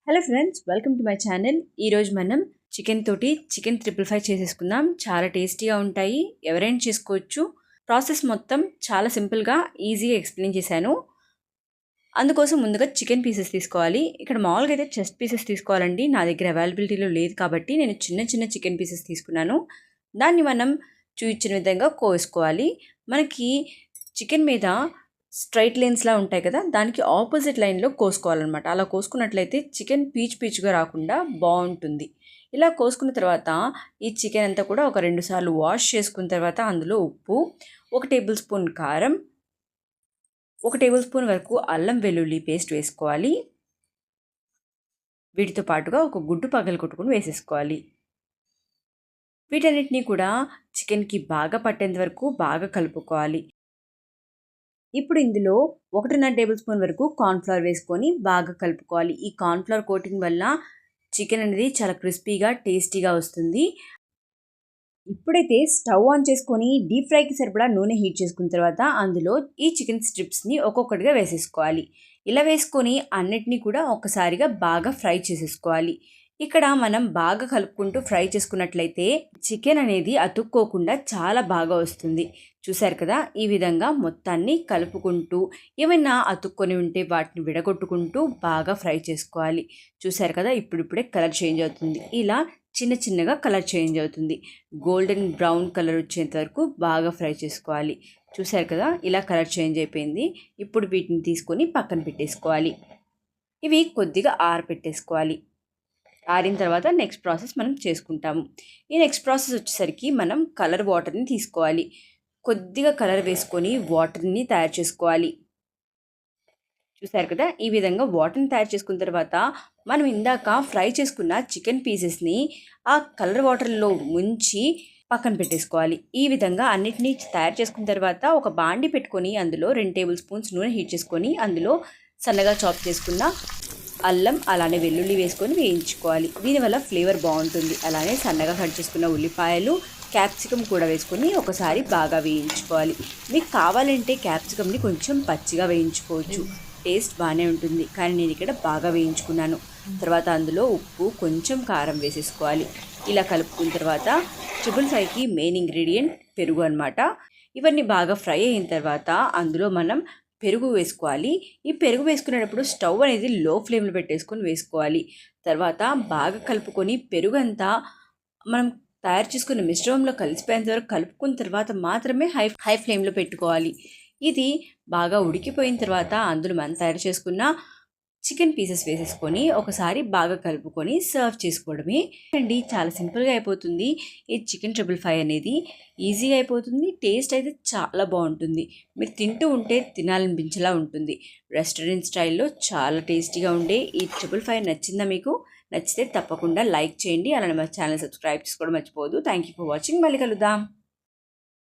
Hello friends, welcome to my channel. ఈరోజు మనం chicken తోటి చికెన్ 555 చేసేసుకుందాం. చాలా టేస్టీగా ఉంటాయి, ఎవరైనా చేసుకోవచ్చు. ప్రాసెస్ మొత్తం చాలా సింపుల్గా ఈజీగా ఎక్స్ప్లెయిన్ చేశాను. అందుకోసం ముందుగా చికెన్ పీసెస్ తీసుకోవాలి. ఇక్కడ మామూలుగా అయితే చెస్ట్ పీసెస్ తీసుకోవాలండి. నా దగ్గర అవైలబిలిటీలో లేదు కాబట్టి నేను చిన్న చిన్న చికెన్ పీసెస్ తీసుకున్నాను. దాన్ని మనం చూపించిన విధంగా కోసుకోవాలి. మనకి చికెన్ మీద స్ట్రైట్ లైన్స్లా ఉంటాయి కదా, దానికి ఆపోజిట్ లైన్లో కోసుకోవాలన్నమాట. అలా కోసుకున్నట్లయితే చికెన్ పీచుగా రాకుండా బాగుంటుంది. ఇలా కోసుకున్న తర్వాత ఈ చికెన్ అంతా కూడా ఒక 2 సార్లు వాష్ చేసుకున్న తర్వాత అందులో ఉప్పు, 1 టేబుల్ స్పూన్ కారం, 1 టేబుల్ స్పూన్ వరకు అల్లం వెల్లుల్లి పేస్ట్ వేసుకోవాలి. వీటితో పాటుగా ఒక గుడ్డు పగలగొట్టుకుని వేసేసుకోవాలి. వీటన్నిటిని కూడా చికెన్కి బాగా పట్టేంత వరకు బాగా కలుపుకోవాలి. ఇప్పుడు ఇందులో 1.5 టేబుల్ స్పూన్ వరకు కార్న్ఫ్లవర్ వేసుకొని బాగా కలుపుకోవాలి. ఈ కార్న్ఫ్లవర్ కోటింగ్ వల్ల చికెన్ అనేది చాలా క్రిస్పీగా టేస్టీగా వస్తుంది. ఇప్పుడైతే స్టవ్ ఆన్ చేసుకొని డీప్ ఫ్రైకి సరిపడా నూనె హీట్ చేసుకున్న తర్వాత అందులో ఈ చికెన్ స్ట్రిప్స్ని ఒక్కొక్కటిగా వేసేసుకోవాలి. ఇలా వేసుకొని అన్నిటినీ కూడా ఒక్కసారిగా బాగా ఫ్రై చేసేసుకోవాలి. ఇక్కడ మనం బాగా కలుపుకుంటూ ఫ్రై చేసుకున్నట్లయితే చికెన్ అనేది అతుక్కోకుండా చాలా బాగా వస్తుంది. చూశారు కదా, ఈ విధంగా మొత్తాన్ని కలుపుకుంటూ ఏమైనా అతుక్కొని ఉంటే వాటిని విడగొట్టుకుంటూ బాగా ఫ్రై చేసుకోవాలి. చూశారు కదా, ఇప్పుడిప్పుడే కలర్ చేంజ్ అవుతుంది. ఇలా చిన్న చిన్నగా కలర్ చేంజ్ అవుతుంది. గోల్డెన్ బ్రౌన్ కలర్ వచ్చేంత వరకు బాగా ఫ్రై చేసుకోవాలి. చూశారు కదా, ఇలా కలర్ చేంజ్ అయిపోయింది. ఇప్పుడు వీటిని తీసుకొని పక్కన పెట్టేసుకోవాలి. ఇవి కొద్దిగా ఆరబెట్టేసుకోవాలి. ఆరిన తర్వాత నెక్స్ట్ ప్రాసెస్ మనం చేసుకుంటాము. ఈ నెక్స్ట్ ప్రాసెస్ వచ్చేసరికి మనం కలర్ వాటర్ని తీసుకోవాలి. కొద్దిగా కలర్ వేసుకొని వాటర్ని తయారు చేసుకోవాలి. చూసారు కదా, ఈ విధంగా వాటర్ని తయారు చేసుకున్న తర్వాత మనం ఇందాక ఫ్రై చేసుకున్న చికెన్ పీసెస్ని ఆ కలర్ వాటర్లో ముంచి పక్కన పెట్టేసుకోవాలి. ఈ విధంగా అన్నిటినీ తయారు చేసుకున్న తర్వాత ఒక బాండి పెట్టుకొని అందులో 2 టేబుల్ స్పూన్స్ నూనె హీట్ చేసుకొని అందులో సన్నగా చాప్ చేసుకున్న అల్లం అలానే వెల్లుల్లి వేసుకొని వేయించుకోవాలి. దీనివల్ల ఫ్లేవర్ బాగుంటుంది. అలానే సన్నగా కట్ చేసుకున్న ఉల్లిపాయలు, క్యాప్సికమ్ కూడా వేసుకొని ఒకసారి బాగా వేయించుకోవాలి. మీకు కావాలంటే క్యాప్సికమ్ని కొంచెం పచ్చిగా వేయించుకోవచ్చు, టేస్ట్ బాగానే ఉంటుంది. కానీ నేను ఇక్కడ బాగా వేయించుకున్నాను. తర్వాత అందులో ఉప్పు, కొంచెం కారం వేసేసుకోవాలి. ఇలా కలుపుకున్న తర్వాత 555కి మెయిన్ ఇంగ్రీడియంట్ పెరుగు అనమాట. ఇవన్నీ బాగా ఫ్రై అయిన తర్వాత అందులో మనం పెరుగు వేసుకోవాలి. ఈ పెరుగు వేసుకునేటప్పుడు స్టవ్ అనేది లో ఫ్లేమ్లో పెట్టేసుకొని వేసుకోవాలి. తర్వాత బాగా కలుపుకొని పెరుగు అంతా మనం తయారు చేసుకున్న మిశ్రమంలో కలిసిపోయేంత వరకు కలుపుకున్న తర్వాత మాత్రమే హై ఫ్లేమ్లో పెట్టుకోవాలి. ఇది బాగా ఉడికిపోయిన తర్వాత అందులో మనం తయారు చేసుకున్న చికెన్ పీసెస్ వేసేసుకొని ఒకసారి బాగా కలుపుకొని సర్వ్ చేసుకోవడమే అండి. చాలా సింపుల్గా అయిపోతుంది. ఈ చికెన్ 555 అనేది ఈజీగా అయిపోతుంది. టేస్ట్ అయితే చాలా బాగుంటుంది. మీరు తింటూ ఉంటే తినాలనిపించేలా ఉంటుంది. రెస్టారెంట్ స్టైల్లో చాలా టేస్టీగా ఉండే ఈ 555 నచ్చిందా మీకు? నచ్చితే తప్పకుండా లైక్ చేయండి. అలానే మా ఛానల్ సబ్స్క్రైబ్ చేసుకోవడం మర్చిపోవద్దు. Thank you for watching. మళ్ళీ కలుద్దాం.